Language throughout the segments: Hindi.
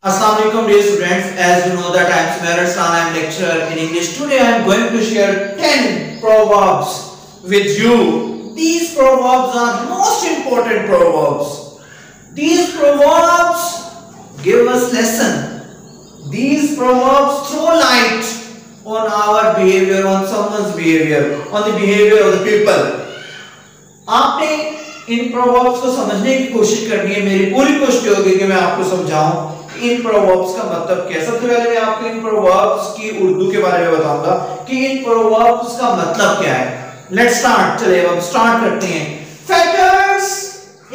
Assalamu alaikum dear students. As you know that I am Sumer Hassan, I am lecturer in English. Today I am going to share 10 proverbs with you. These proverbs are most important proverbs. These proverbs give us lesson. These proverbs throw light on our behavior, on someone's behavior, on the behavior of the people. आपने इन प्रोवर्ब्स को समझने की कोशिश करनी है। मेरी पूरी कोशिश होगी कि मैं आपको समझाऊं इन प्रोवर्ब्स का मतलब क्या है। सबसे पहले मैं आपको इन प्रोवर्ब्स की उर्दू के बारे में बताऊंगा कि इन प्रोवर्ब्स का मतलब क्या है। Let's start. चलिए अब स्टार्ट करते हैं। fetters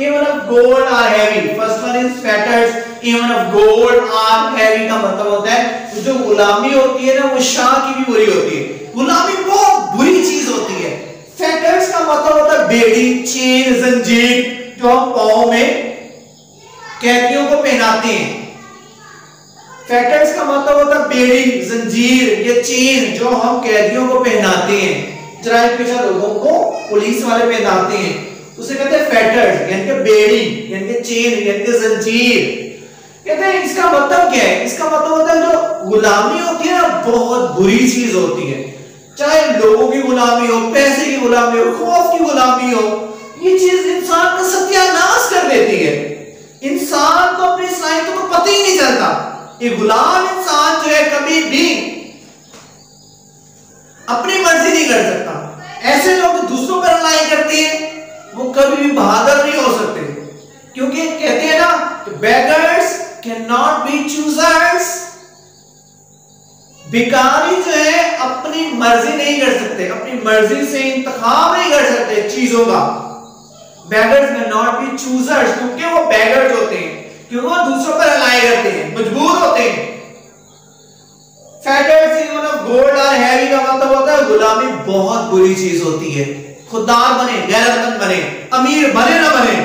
even of gold are heavy. First one is fetters even of gold are heavy का मतलब होता है जो गुलामी होती है ना वो शाह की भी बुरी होती है। गुलामी बहुत बुरी चीज होती है। fetters का मतलब होता है बेड़ी, चेन, जंजीर जो हम पांव में कैदियों को पहनाते हैं। फेटर्स का मतलब होता है बेड़ी, जंजीर या चेन जो हम कैदियों को पहनाते हैं। चराई पेशा लोगों को पुलिस वाले पहनाते हैं, उसे कहते हैं फेटर्स, यानी कि बेड़ी, यानी कि चेन, यानी कि जंजीर। कहते हैं इसका मतलब क्या है? इसका मतलब होता है जो गुलामी होती है ना बहुत बुरी चीज होती है। चाहे लोगों की गुलामी हो, पैसे की गुलामी हो, खौफ की गुलामी हो, ये चीज इंसान का सत्यानाश कर देती है। इंसान को अपनी इस्लाम को तो पता ही नहीं चलता। ये गुलाम इंसान जो है कभी भी अपनी मर्जी नहीं कर सकता। ऐसे लोग दूसरों पर लड़ाई करते हैं वो कभी भी बहादुर नहीं हो सकते, क्योंकि कहते हैं ना कि beggars cannot be choosers। भिखारी जो है अपनी मर्जी नहीं कर सकते, अपनी मर्जी से इंतखाब नहीं कर सकते चीजों का। beggars cannot be choosers क्योंकि वो beggars होते हैं, क्योंकि वो दूसरों पर अलाई करते हैं, मजबूर होते हैं। fetters even of gold are heavy का मतलब होता है गुलामी बहुत बुरी चीज होती है। खुददार बने, गैरतमंद बने, अमीर बने ना बने।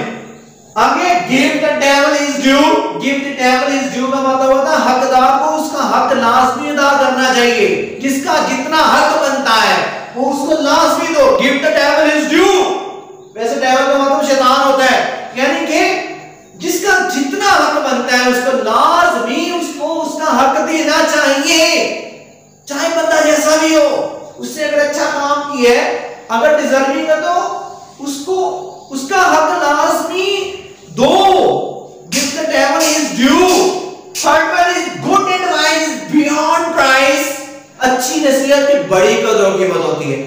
आगे give the devil his due, give the devil his due का मतलब होता है हकदार को उसका हक लाजमी अदा करना चाहिए। जिसका जितना हक बनता है वो उसको लाजमी दो। give the devil his due। वैसे devil का मतलब शैतान होता है, यानी कि जिसका जितना हक बनता है उसको लाजमी उसको उसका हक देना चाहिए, चाहे बंदा जैसा भी हो। उससे अगर अच्छा काम किया है, अगर डिजर्विंग है तो उसको उसका हक लाजमी दो। Give the devil his due। Third one is good advice beyond price। अच्छी नसीहत की बड़ी कदर और कीमत होती है।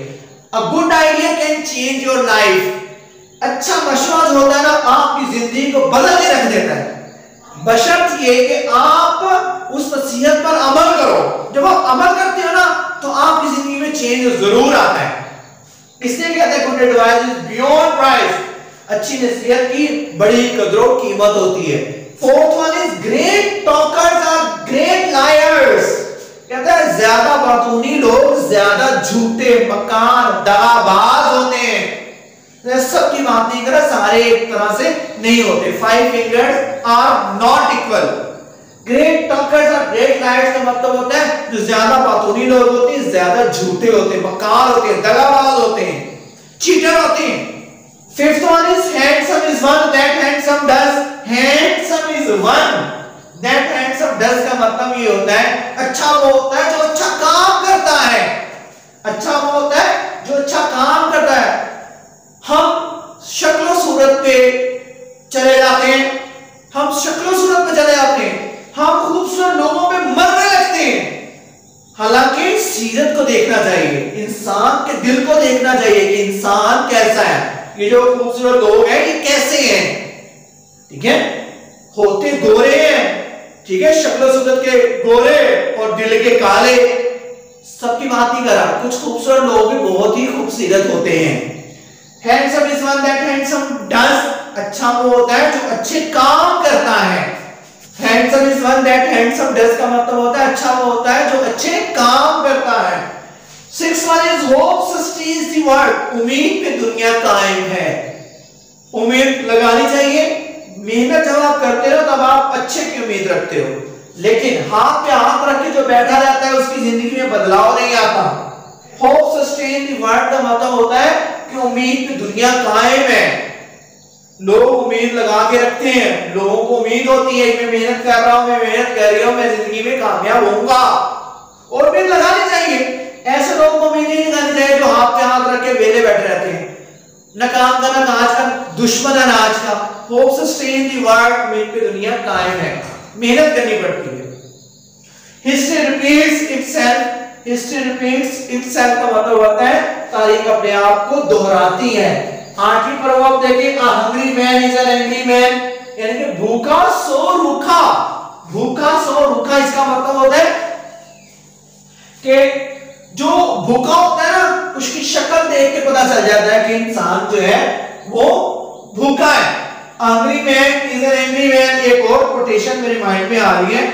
A good idea can change your life। अच्छा मशवरा जो होता है ना आपकी जिंदगी को बदल के रख देता है, बशर्त ये कि आप उस नसीहत पर अमल करो। जब आप अमल करते हो ना तो आपकी जिंदगी में चेंज जरूर आता है। इसलिए कहते हैं good advice is beyond price. अच्छी नसीहत की बड़ी कदर और कीमत होती है। Fourth one is great talkers are great liars. कहता है ज्यादा बातूनी लोग ज्यादा झूठे, मक्कार, दगाबाज होते हैं। सबकी बात नहीं करा, सारे एक तरह से नहीं होते। 5 fingers are not equal। Great talkers और ग्रेट लायर्स का मतलब होता है जो ज्यादा बातूनी लोग होते हैं, ज्यादा झूठे होते हैं, मक्कार होते हैं, दगाबाज होते हैं, चीटर होते हैं। Fifth one is handsome is one that handsome does. Handsome is one that handsome does का मतलब ये होता है अच्छा वो होता है जो अच्छा काम करता है। अच्छा वो होता है जो अच्छा काम करता है। हम शक्ल सूरत पे चले जाते हैं, हम शक्ल सूरत पे चले जाते हैं, हम खूबसूरत लोगों पे मरने लगते हैं। हालांकि सीरत को देखना चाहिए, इंसान के दिल को देखना चाहिए कि इंसान कैसा है। ये जो खूबसूरत लोग हैं ये कैसे हैं, ठीक है, होते गोरे हैं, ठीक है, शक्ल सूरत के गोरे और दिल के काले। सबकी बात नहीं करा, कुछ खूबसूरत लोग भी बहुत ही खूबसूरत होते हैं। Handsome is one that handsome does। अच्छा वो होता है जो अच्छे काम करता है। Handsome is one that handsome does का मतलब होता है अच्छा वो होता है जो अच्छे काम करता है। Sixth one is hope sustains the world। उम्मीद पे दुनिया कायम है। उम्मीद लगानी चाहिए। मेहनत जब आप करते हो तब आप अच्छे की उम्मीद रखते हो, लेकिन हाथ पे हाथ रख के जो बैठा रहता है उसकी जिंदगी में बदलाव नहीं आता। Hope sustains the world का मतलब होता है कि उम्मीद पे दुनिया कायम है। लोग उम्मीद लगा के रखते हैं, लोगों को उम्मीद होती है मैं मेहनत कर रहा हूं, मैं मेहनत कर करेगा मैं जिंदगी में कामयाब होऊंगा। और उम्मीद लगानी चाहिए, ऐसे लोगों को उम्मीद नहीं लगानी चाहिए जो हाथ पे हाथ रख के वेले बैठे रहते हैं, न काम का न काज का, दुश्मन अनाज का। होप सस्टेन द वर्ल्ड, उम्मीद पे दुनिया कायम है, मेहनत करनी पड़ती है। History repeats itself, history repeats itself का मतलब होता है तारीख अपने आप को दोहराती है। 8वीं प्रवर्ब देखिए, a hungry man is an angry man, यानी कि भूखा सो रूखा, भूखा सो रूखा, इसका मतलब होता है कि जो भूखा होता है ना उसकी शक्ल देख के पता चल जाता है कि इंसान जो है वो भूखा है। hungry man is an angry man, एक और कोटेशन मेरे माइंड में आ रही है,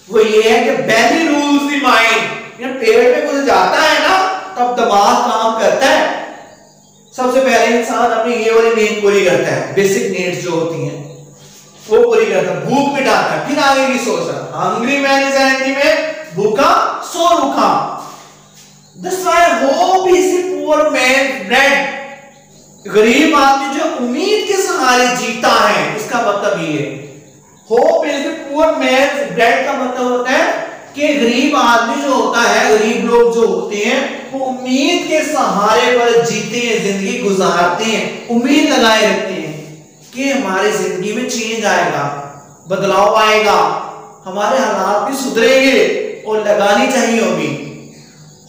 वो ये है कि belly rules the mind, पेट में कुछ जाता है ना तब दिमाग काम करता है। सबसे पहले इंसान अपनी ये वाली नीड पूरी करता है, बेसिक नीड्स जो होती हैं वो पूरी करता है, भूख मिटाता है, फिर आगे की सोच रहा है। hungry man is an angry man, भूखा सो रूखा। That's why hope is the poor man's bread, गरीब आदमी जो उम्मीद के सहारे जीता है, इसका मतलब ये है। Hope is the poor man's bread का मतलब होता है कि गरीब आदमी जो होता है, गरीब लोग जो होते हैं वो उम्मीद के सहारे पर जीते हैं, जिंदगी गुजारते हैं, उम्मीद लगाए रखते हैं कि हमारी जिंदगी में चेंज आएगा, बदलाव आएगा, हमारे हालात भी सुधरेंगे, और लगानी चाहिए उम्मीद।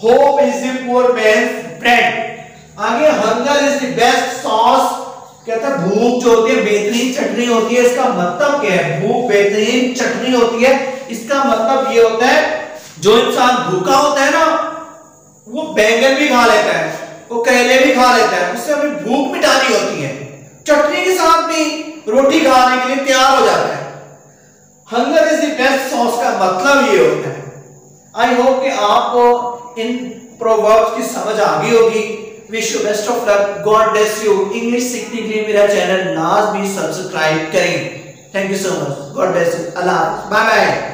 Hope is the poor man's bread. आगे hunger is the best sauce, कहता है भूख जो होती है बेहतरीन चटनी होती है। इसका मतलब क्या है? भूख बेहतरीन चटनी होती है, इसका मतलब ये होता है जो इंसान भूखा होता है ना वो बैंगन भी खा लेता है, वो करेले भी खा लेता है, उससे अपनी भूख मिटानी होती है, चटनी के साथ भी रोटी खाने के लिए तैयार हो जाता है। Hunger is the best sauce का मतलब ये होता है। आई होप कि आपको इन प्रोवर्ब्स की समझ आ गई होगी। Wish you best of luck, God bless you. English सीखने के लिए मेरा चैनल लाजमी सब्सक्राइब करें। Thank you so much, God bless you, Allah, bye bye.